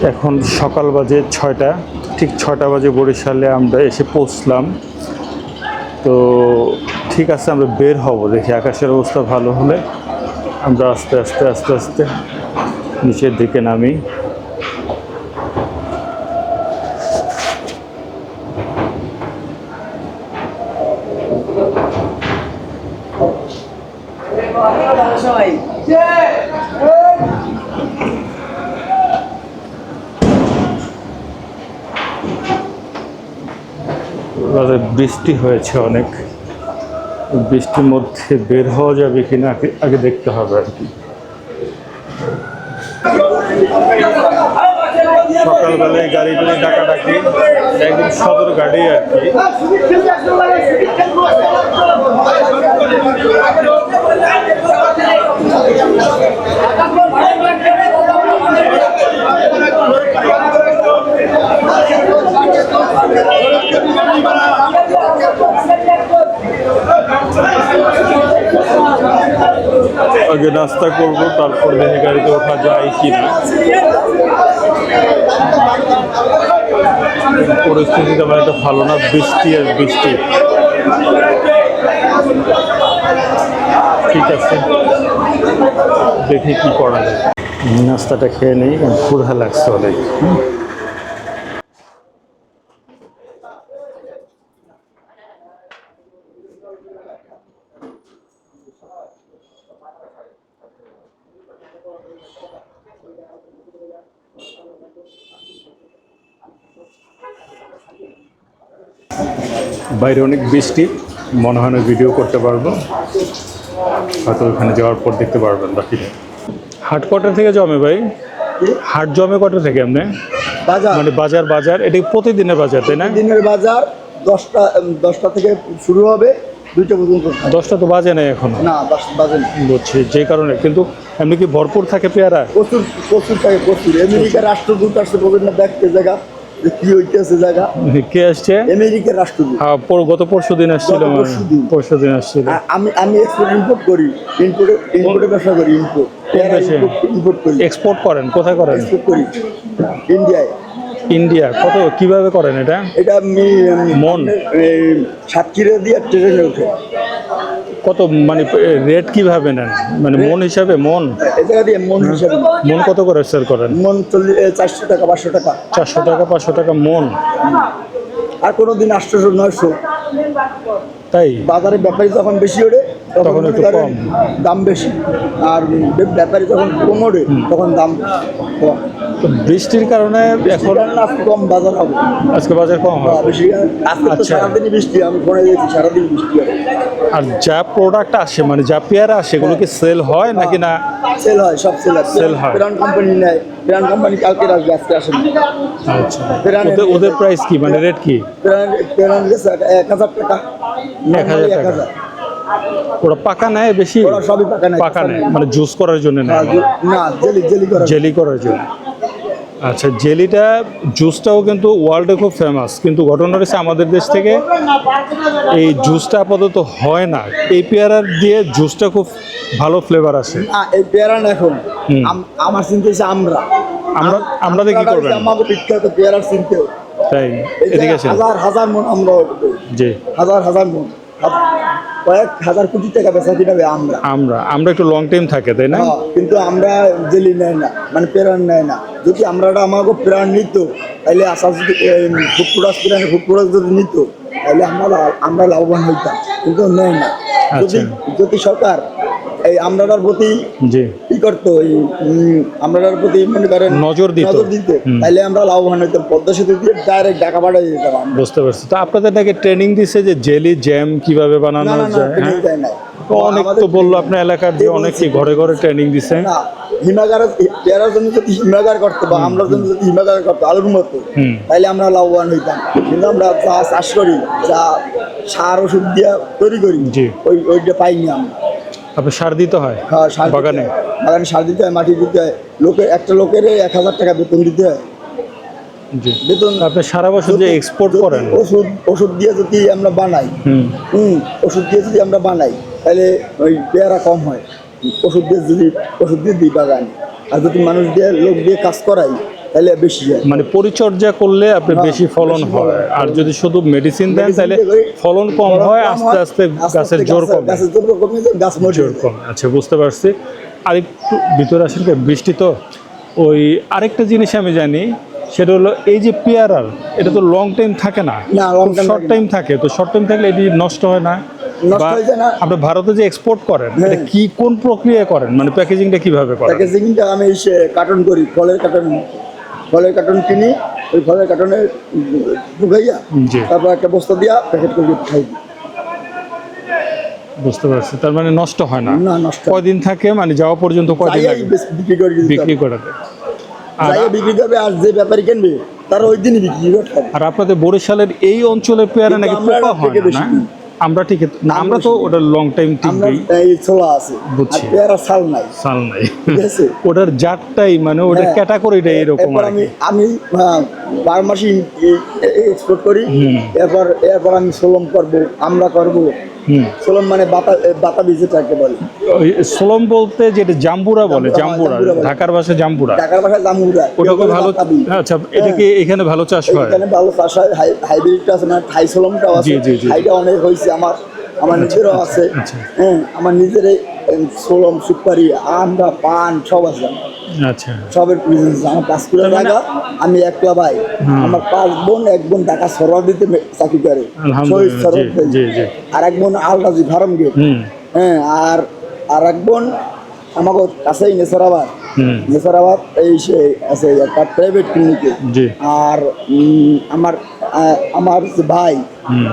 এখন সকাল বাজে 6টা, ঠিক 6টা বাজে বরিশালে আমরা এসে পৌঁছলাম। তো ঠিক আছে, আমরা বের হব। দেখি আকাশের অবস্থা ভালো হলে আমরা আস্তে আস্তে আস্তে আস্তে নিচের দিকে নামি। বৃষ্টি হয়েছে অনেক, বৃষ্টির মধ্যে বের হওয়া যাবে কিনা আগে দেখতে হবে আর কি। সকালবেলায় গাড়ি ডাকাডাকি, একদম সদর গাড়ি আর কি। আগে নাস্তা করব, তারপর দেখে গাড়িতে ওঠা যায় কিনা। পরিস্থিতি তেমন একটা ভালো না, বৃষ্টি আর বৃষ্টি। ঠিক আছে, দেখি কি করা যায়। নাস্তাটা খেয়ে নেই, ক্ষুধা লাগছে অনেক। বাইরে অনেক বৃষ্টি, মনে হয় না ভিডিও করতে পারবো, হয়তো ওখানে যাওয়ার পর দেখতে পারবেন বাকিটা। হাট কটা থেকে জমে ভাই? হাট জমে কটা থেকে আপনি? মানে বাজার এটা প্রতিদিনের বাজার, তাই না? দিনের বাজার 10টা থেকে শুরু হবে, 2টা পর্যন্ত। 10টা তো বাজে নাই এখনো। না, 10 বাজে না। বুঝছি, যে কারণে। কিন্তু এমনি কি ভরপুর থাকে পেয়ারা? প্রচুর থাকে, প্রচুর। আমেরিকার রাষ্ট্রদূত আসছে, বলবেন না দেখতে জায়গা কি হইতেছে জায়গা। কে আসছে? আমেরিকার রাষ্ট্রদূত। গত পরশু দিন আসছিল। আমি এক্সপোর্ট ইম্পোর্ট করি, ইম্পোর্টের ব্যবসা করি। ইম্পোর্ট করি। এক্সপোর্ট করেন? কোথায় করেন? এক্সপোর্ট করি ইন্ডিয়ায়। ইন্ডিয়া? কত কিভাবে করেন এটা? এটা আমি মন সাতক্ষীরা দিয়ে ট্রেনে উঠে। কত মানে রেট কিভাবে নেন? মানে মন হিসাবে? মন এই জায়গা দিয়ে মন হিসাবে। মন কত করে সেল করেন? মন 400 টাকা, 500 টাকা। 400 টাকা, 500 টাকা মন। আর কোনোদিন 800, 900। তাই বাজারে ব্যাপারী যখন বেশি ওঠে তখন একটু কম, দাম বেশি। আর ব্যাপারী যখন কম ওঠে তখন দাম কম। তো বৃষ্টির কারণে এখন আজকে কম বাজার হবে। আজকে বাজার কম হবে বেশি। আজকে তো সারাদিনই বৃষ্টি, আমি ফোনে দিয়েছি সারাদিন বৃষ্টি হবে। আর যা প্রোডাক্ট আসে, মানে যা পেয়ারা আসে, এগুলো কি সেল হয় নাকি না? সেল হয়, সব সেল হয়। ব্র্যান্ড কোম্পানি নেয়, ব্র্যান্ড কোম্পানি কালকে আসবে, আজকে আসেনি। আচ্ছা, ওদের প্রাইস কি, মানে রেট কি? 1000 টাকা। 1000 টাকা। ওরা পাকা নেয় বেশি? ওরা সবই পাকা নেয়, মানে জুস করার জন্য নেয় না, জেলি করার জন্য। আচ্ছা, জেলিটা জুসটাও কিন্তু ওয়ার্ল্ডে খুব ফেমাস, কিন্তু ঘটনা হচ্ছে আমাদের দেশ থেকে এই জুসটা আপাতত হয় না। এই পেয়ারার দিয়ে জুসটা খুব ভালো ফ্লেভার আসে। এই পেয়ারা না, এখন আমার চিন্তা হচ্ছে আমরা দেখি করবেন আমাকে বিখ্যাত পেয়ারার চিনতেও। তাই এদিকে আসেন। হাজার মন আমরা, জি হাজার মন, কয়েক হাজার কোটি টাকা বেচা কিনা আমরা একটু লং টাইম থাকে, তাই না? কিন্তু আমরা জেলি নেয় না, মানে পেরান নেয় না। যদি আমরা আমাকে পেরান নিত, তাহলে আশা যদি ফুড প্রোডাক্ট যদি নিত, তাহলে আমরা লাভবান হইতাম, কিন্তু নেয় না। যদি সরকার এই আমরার প্রতি কি করতো, আমরার প্রতি মনে করেন নজর দিত, তাহলে আমরা লাভবান হইতাম। পদ্মা সেতু দিয়ে ডাইরেক্ট ঢাকা পাঠাই দিতাম। বুঝতে পারছি। তো আপনাদের নাকি ট্রেনিং দিছে যে জেলি জ্যাম কিভাবে বানানো যায়? অনেক তো বললো আপনার এলাকার যে অনেকে ঘরে ঘরে ট্রেনিং দিছে। হিমাগারের পেয়ারার জন্য যদি হিমাগার করতো, বা আমরার জন্য যদি হিমাগার করতো আলুর মতো, তাহলে আমরা লাভবান হইতাম। কিন্তু আমরা যা চাষ করি, যা সার ওষুধ দিয়ে তৈরি করি, ওইটা পাইনি আমরা। আপনার সার দিতে হয়? হ্যাঁ, বাগানে সার দিতে হয়, মাটি দিতে হয়। একটা লোকের 1000 টাকা বেতন দিতে হয়। বেতন আপনি সারা বছর যে এক্সপোর্ট করেন, ওষুধ দিয়ে যদি আমরা বানাই, তাহলে ওই পেয়ারা কম হয়। ওষুধ দিয়ে দিই বাগানে। আর যদি মানুষ দিয়ে, লোক দিয়ে কাজ করাই, তাহলে বেশি হয়। মানে পরিচর্যা করলে আপনি বেশি ফলন বেশি হয়, ফলন। আর যদি শুধু মেডিসিন দেন Medicine তাহলে দিয়ে করি, ফলন কম ফলন হয়, কম আস্তে হয়, আস্তে আস্তে গাছের আস্তে জোর কমে। গাছের জোর কমে যায়, গাছ মরে জোর যায়। কম, আচ্ছা বুঝতে পারছি। আরেকটু ভিতরে আসেন, বৃষ্টি তো ওই আরেকটা জিনিস আমি জানি, সেটা হলো এই যে পেয়ারার, এটা তো লং টাইম থাকে না, না, long খুব time শর্ট থাকে টাইম থাকে। তো শর্ট টাইম থাকলে এটি নষ্ট হয় না? নষ্ট বা হয়ে যায় না। আপনি ভারতে যে এক্সপোর্ট করেন, এটা হ্যাঁ। কি কোন প্রক্রিয়া করেন, মানে প্যাকেজিংটা কিভাবে করেন? প্যাকেজিংটা আমি কার্টন করি, ফলের কার্টন কিনি, ওই ফলের কার্টনে ঢুকাইয়া জি। তারপর একটা বস্তা দিয়া প্যাকেট করে খাই দিই। বুঝতে পারছি, তার মানে নষ্ট হয় না। না, নষ্ট হয় না। কয়দিন থাকে, মানে যাওয়া পর্যন্ত কয়দিন যাইয়াই লাগে বিক্রি করে দিতে বিক্রি হবে। করে দেয়? আর যাইয়া বিক্রি করবে, আর যে ব্যাপারী কিনবে তারা ওই দিনই বিক্রি করতে হবে। আর আপনাদের বরিশালের এই অঞ্চলের পেয়ারা কিন্তু নাকি আমরা পোকা হয় থেকে না, বেশি না? কিনি। আমরা ঠিক না, আমরা তো ওটা লং টাইম আমরা টিকবেই। এই ছোলা আছে, আর বুঝছি। পেয়ারা ছাল নাই, সাল নাই। ঠিক আছে? ওটার জাতটাই মানে ওটার হ্যাঁ। ক্যাটাগরিটা এরকম এরপর আর আমি কি। আমি 12 মাসই এক্সপোর্ট করি। এরপর আমি সোলম করবো, আমরা করবো। হুম। সোলম মানে বাতা বীজটাকে বলে। ওই সোলম বলতে যেটা জাম্বুরা বলে, জাম্বুরা, জাম্বুরা বলে। ঢাকার ভাষায় জাম্বুরা। ঢাকার ভাষায় জামুরা। ওটাকে ভালো, আচ্ছা এটা কি এখানে ভালো চাষ হয়? এখানে ভালো চাষ হয়, হাইব্রিডটা আছে, মানে থাই সোলমটাও আছে। জি, জি, জি। থাইটা অনেক হয়েছে আমার নিজেরও আছে। আচ্ছা। হ্যাঁ, আমার নিজের সোলম, সুপারি, আমরা, পান সব আছে। আচ্ছা। সবের বিজনেস আমার 5 কিলো জায়গা, আমি একলা ভাই। আমার 5 বোন, এক বোন ঢাকা সরোয়ার দিতে চাকরি করে, শহীদ আলহামদুলিল্লাহ, জি সরোয়ার। জি জি। আর এক বোন আলরাজি ফার্ম গেট। হুম। হ্যাঁ, আর এক বোন আমাকে কাছেই নেসারাবাদ। হুম। নেসারাবাদ এই সে আছে একটা প্রাইভেট ক্লিনিকে। জি। আর আমার যে ভাই,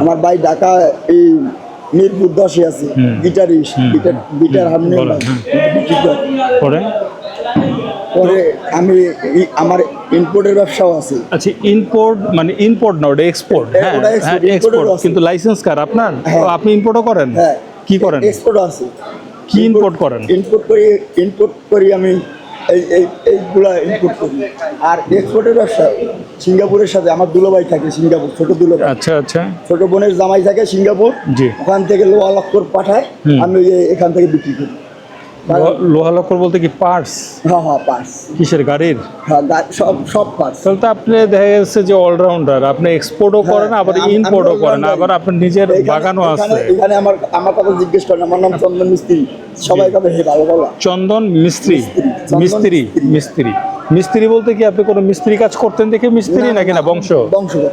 আমার ভাই ঢাকা এই মিরপুর 10-এ আছে, গিটারিস্ট, গিটার হারমোনিয়াম বলেন, বিক্রি করে। পরে পরে আমি আমার ইম্পোর্টের ব্যবসাও আছে। আচ্ছা, ইম্পোর্ট মানে ইম্পোর্ট না, ওটা এক্সপোর্ট। হ্যাঁ ওটা export, হ্যাঁ, এক্সপোর্ট, importer আছে। কিন্তু লাইসেন্স কার আপনার? হ্যাঁ। ও, আপনি ইম্পোর্টও করেন? হ্যাঁ। কি করেন? এক্সপোর্ট আছে। কি ইম্পোর্ট করেন? ইম্পোর্ট করি আমি, এইগুলা ইম্পোর্ট করি। আর এক্সপোর্টের ব্যবসা সিঙ্গাপুরের সাথে আমার দুলাভাই থাকে, সিঙ্গাপুর, ছোট দুলাভাই। আচ্ছা আচ্ছা। ছোট বোনের জামাই থাকে সিঙ্গাপুর। জি। ওখান থেকে লোহা লক্কর পাঠায়, আমি এখান থেকে বিক্রি করি। লোহা লক্কর বলতে কি পার্টস? হ্যাঁ, পার্স। কিসের, গাড়ির? হ্যাঁ, সব পার্স। তাহলে তো আপনি দেখা যাচ্ছে যে অলরাউন্ডার, আপনি এক্সপোর্টও করেন, আবার আমি ইম্পোর্টও করেন, all-rounder। আবার আপনার নিজের বাগানও আছে। এখানে আমার কথা জিজ্ঞেস করেন, আমার নাম চন্দন মিস্ত্রি, সবাই কবে হে ভালো বলা। চন্দন মিস্ত্রি। চন্দন মিস্ত্রি মিস্ত্রি মিস্ত্রি বলতে কি আপনি কোনো মিস্ত্রি কাজ করতেন দেখে মিস্ত্রি, নাকি না বংশ? বংশগত।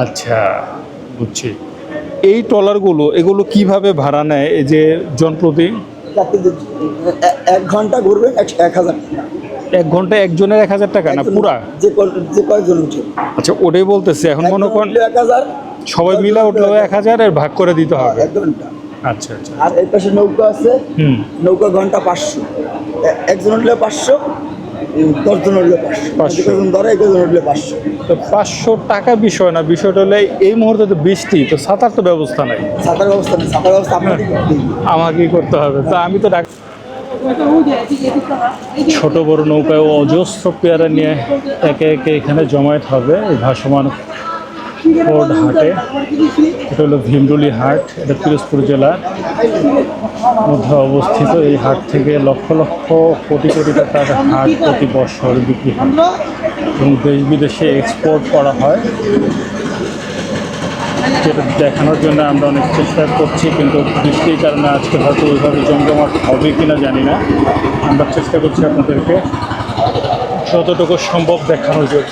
আচ্ছা, বুঝছি। এই ট্রলারগুলো এগুলো কিভাবে ভাড়া নেয়, এই যে জনপ্রতি? 1 ঘন্টা ঘুরবেন 1000 টাকা। 1 ঘন্টা একজনের 1000 টাকা না পুরা? যে কয়জন উঠে। আচ্ছা, ওটাই বলতেছে। এখন মনে করেন 1000, সবাই মিলে উঠলো 1000, এর ভাগ করে দিতে হবে। 1 ঘন্টা। আচ্ছা আচ্ছা। আর এই পাশে নৌকা আছে, নৌকা ঘন্টা 500। একজন উঠলে 500, 10 জন উঠলে 500, 500 একজন ধরে একজন উঠলে 500। তো 500 টাকা বিষয় না, বিষয়টা হলে এই মুহূর্তে তো বৃষ্টি, তো ছাতার তো ব্যবস্থা নাই। ছাতার ব্যবস্থা নেই, ছাতার ব্যবস্থা আপনাদেরই করতে হবে। আমাকেই করতে হবে। তো আমি তো ছোট বড় নৌকায় অজস্র পেয়ারা নিয়ে একে একে এখানে জমায়েত হবে এই ভাসমান ফোর্ড হাটে। এটা হলো ভীমরুলি হাট, এটা পিরোজপুর জেলার মধ্যে অবস্থিত। এই হাট থেকে লক্ষ লক্ষ কোটি কোটি টাকার হাট প্রতি বছর বিক্রি হয় এবং দেশ বিদেশে এক্সপোর্ট করা হয়। যেটা দেখানোর জন্য আমরা অনেক চেষ্টা করছি, কিন্তু বৃষ্টির কারণে আজকে হয়তো ওইভাবে জমজমাট হবে কি না জানি না। আমরা চেষ্টা করছি আপনাদেরকে যতটুকু সম্ভব দেখানোর জন্য।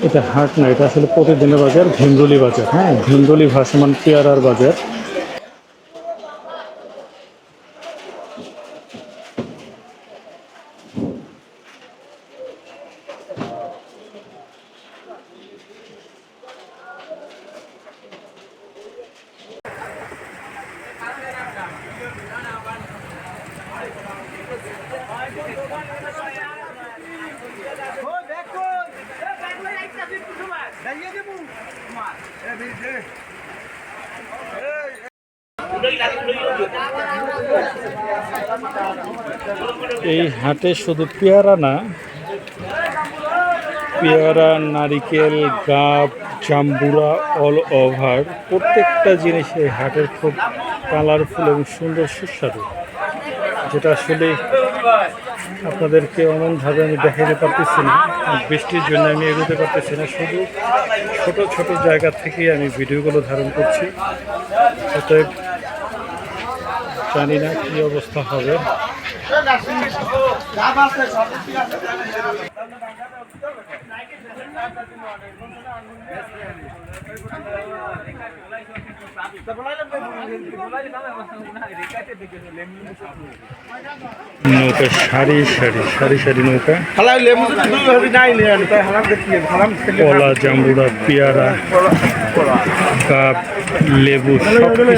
এটা হাট না, এটা আসলে প্রতিদিনের বাজার, ভীমরুলি বাজার। হ্যাঁ, ভীমরুলি ভাসমান পেয়ারার বাজার। এই হাটে শুধু পেয়ারা না, পেয়ারা, নারিকেল, গাব, জাম্বুরা অল ওভার প্রত্যেকটা জিনিস এই হাটের খুব কালারফুল এবং সুন্দর সুস্বাদু, যেটা আসলে আপনাদেরকে অমনভাবে আমি দেখাতে পারতেছি না। বৃষ্টির জন্য আমি এগোতে পারতেছি না, শুধু ছোট ছোট জায়গা থেকেই আমি ভিডিওগুলো ধারণ করছি। অতএব জানি না কী অবস্থা হবে। নৌকা সারি সারি সারি সারি নৌকা, কলা, জাম্বুরা, পেয়ারা, কাপ, লেবু সব কিছু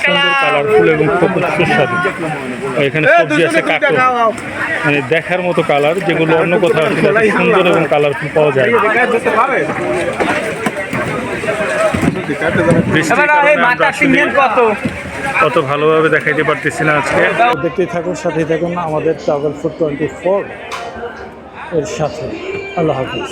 সুন্দর কালারফুল এবং খুব সুস্বাদু। এখানে সবজি আছে কাঁকড়, মানে দেখার মতো কালার, যেগুলো অন্য কোথাও সুন্দর এবং কালারফুল পাওয়া যায়। কত ভালোভাবে দেখাইতে পারতেছি না আজকে। দেখতেই থাকুন, সাথেই থাকুন আমাদের ট্রাভেল ফুড 24 এর সাথে। আল্লাহ হাফিজ।